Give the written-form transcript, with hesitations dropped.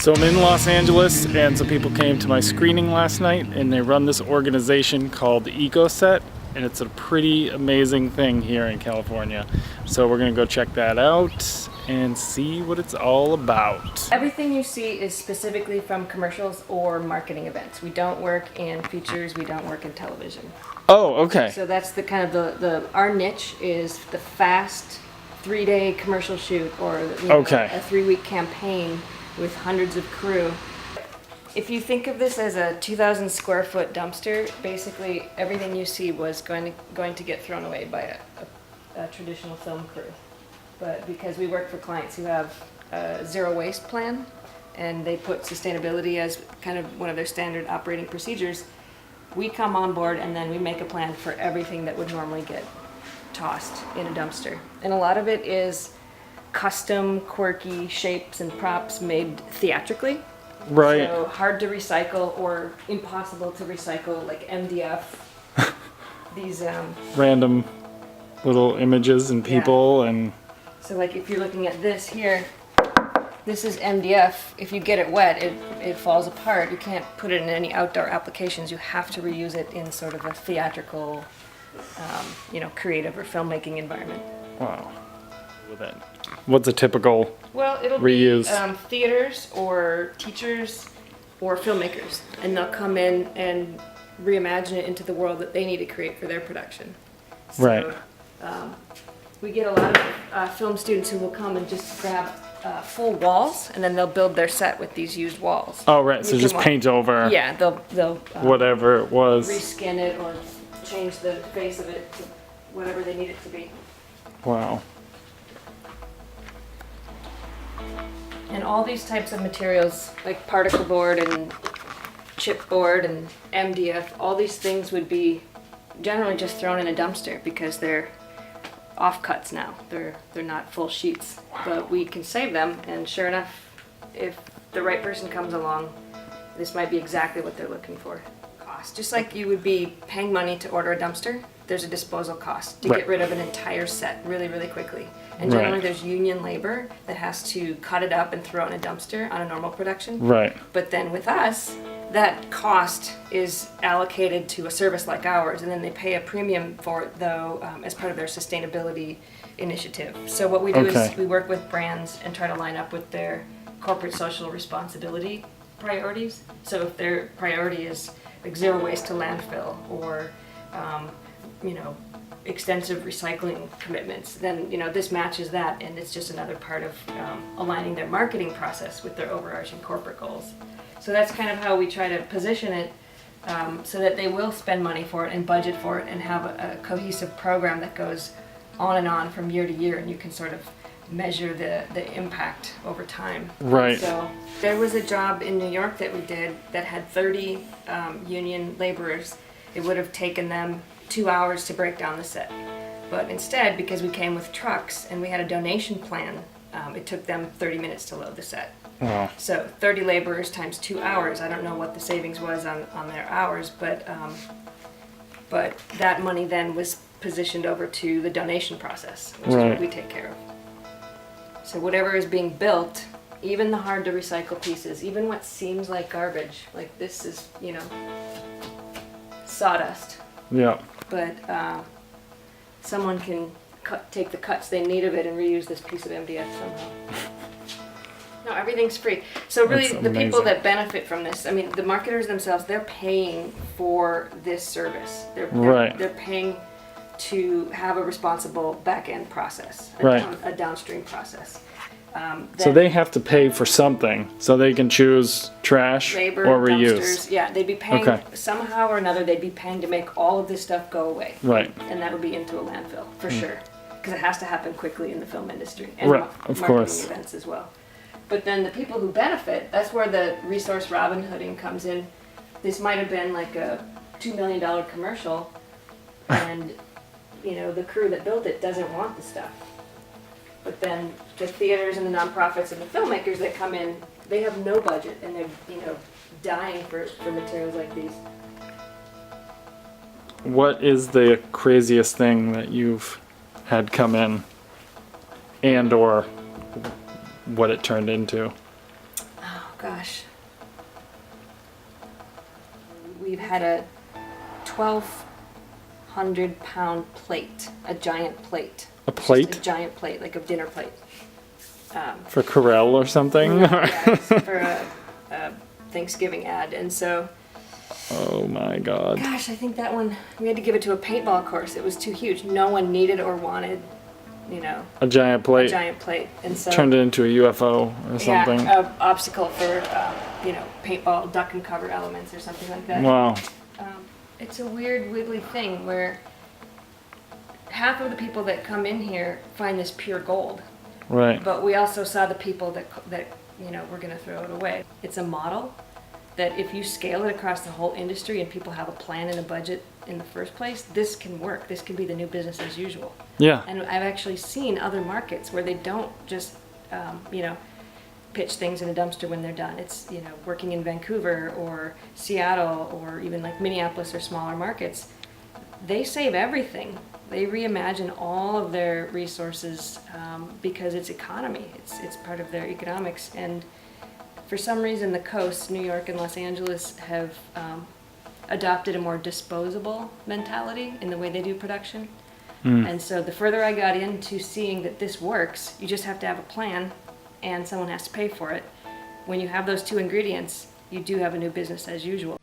So I'm in Los Angeles, and some people came to my screening last night, and they run this organization called EcoSet, and it's a pretty amazing thing here in California. So we're gonna go check that out and see what it's all about. Everything you see is specifically from commercials or marketing events. We don't work in features, we don't work in television. Oh, okay. So that's the kind of our niche is the fast 3-day commercial shoot or Okay. a 3-week campaign with hundreds of crew. If you think of this as a 2,000 square foot dumpster, basically everything you see was going to get thrown away by a traditional film crew. But because we work for clients who have a zero waste plan and they put sustainability as kind of one of their standard operating procedures, we come on board and then we make a plan for everything that would normally get tossed in a dumpster. And a lot of it is custom, quirky shapes and props made theatrically. Right. So hard to recycle or impossible to recycle, like MDF. These Random little images and people and... So like if you're looking at this here, this is MDF. If you get it wet, it falls apart. You can't put it in any outdoor applications. You have to reuse it in sort of a theatrical, creative or filmmaking environment. Wow. With that. What's a typical Well, it'll reuse? be theaters or teachers or filmmakers, and they'll come in and reimagine it into the world that they need to create for their production. So, Right. We get a lot of film students who will come and just grab full walls, and then they'll build their set with these used walls. Oh, right. So You just can paint over Yeah, they'll whatever it was. reskin it or change the face of it to whatever they need it to be. Wow. And all these types of materials, like particle board and chipboard and MDF, all these things would be generally just thrown in a dumpster because they're offcuts now. They're not full sheets. But we can save them, and sure enough, if the right person comes along, this might be exactly what they're looking for. Cost. Just like you would be paying money to order a dumpster, there's a disposal cost to Right. get rid of an entire set really, really quickly. And generally Right. there's union labor that has to cut it up and throw it in a dumpster on a normal production. Right. But then with us, that cost is allocated to a service like ours, and then they pay a premium for it, though, as part of their sustainability initiative. So what we do Okay. is we work with brands and try to line up with their corporate social responsibility priorities. So if their priority is like zero waste to landfill or, extensive recycling commitments, then this matches that, and it's just another part of aligning their marketing process with their overarching corporate goals. So that's kind of how we try to position it, so that they will spend money for it and budget for it and have a cohesive program that goes on and on from year to year, and you can sort of measure the impact over time. Right. So there was a job in New York that we did that had 30 union laborers. It would have taken them 2 hours to break down the set. But instead, because we came with trucks and we had a donation plan, it took them 30 minutes to load the set. Wow. So 30 laborers times 2 hours. I don't know what the savings was on their hours, but that money then was positioned over to the donation process, which is Right. what we take care of. So whatever is being built, even the hard to recycle pieces, even what seems like garbage, like this is, sawdust, Yeah. but someone can take the cuts they need of it and reuse this piece of MDF somehow. No, everything's free. So really, That's the people amazing. that benefit from this, I mean, the marketers themselves, they're paying for this service. Right. They're paying to have a responsible back-end process, Right. a downstream process. So they have to pay for something, so they can choose trash Labor, or reuse. dumpsters, yeah, they'd be paying, Okay. somehow or another, they'd be paying to make all of this stuff go away. Right. And that would be into a landfill, for sure. Because it has to happen quickly in the film industry. And Right, of marketing course. events as well. But then the people who benefit, that's where the resource Robin Hooding comes in. This might have been like a $2 million commercial, and the crew that built it doesn't want the stuff. But then the theaters and the nonprofits and the filmmakers that come in, they have no budget, and they're dying for materials like these. What is the craziest thing that you've had come in, and or what it turned into? Oh gosh. We've had a 1,200-pound plate, a giant plate. A plate? Just a giant plate, like a dinner plate. For Corel or something? Yeah, it's for a Thanksgiving ad. And so, Oh my god. gosh, I think that one, we had to give it to a paintball course. It was too huge. No one needed or wanted, A giant a plate. giant plate. And so, Turned it into a UFO or something. yeah, an obstacle for, paintball duck and cover elements or something like that. Wow. It's a weird, wiggly thing where half of the people that come in here find this pure gold. Right. But we also saw the people that we're going to throw it away. It's a model that if you scale it across the whole industry and people have a plan and a budget in the first place, this can work. This can be the new business as usual. Yeah. And I've actually seen other markets where they don't just, pitch things in a dumpster when they're done. It's, working in Vancouver or Seattle or even like Minneapolis or smaller markets. They save everything. They reimagine all of their resources because it's economy. It's part of their economics. And for some reason, the coasts, New York and Los Angeles, have adopted a more disposable mentality in the way they do production. And so the further I got into seeing that this works, you just have to have a plan and someone has to pay for it. When you have those two ingredients, you do have a new business as usual.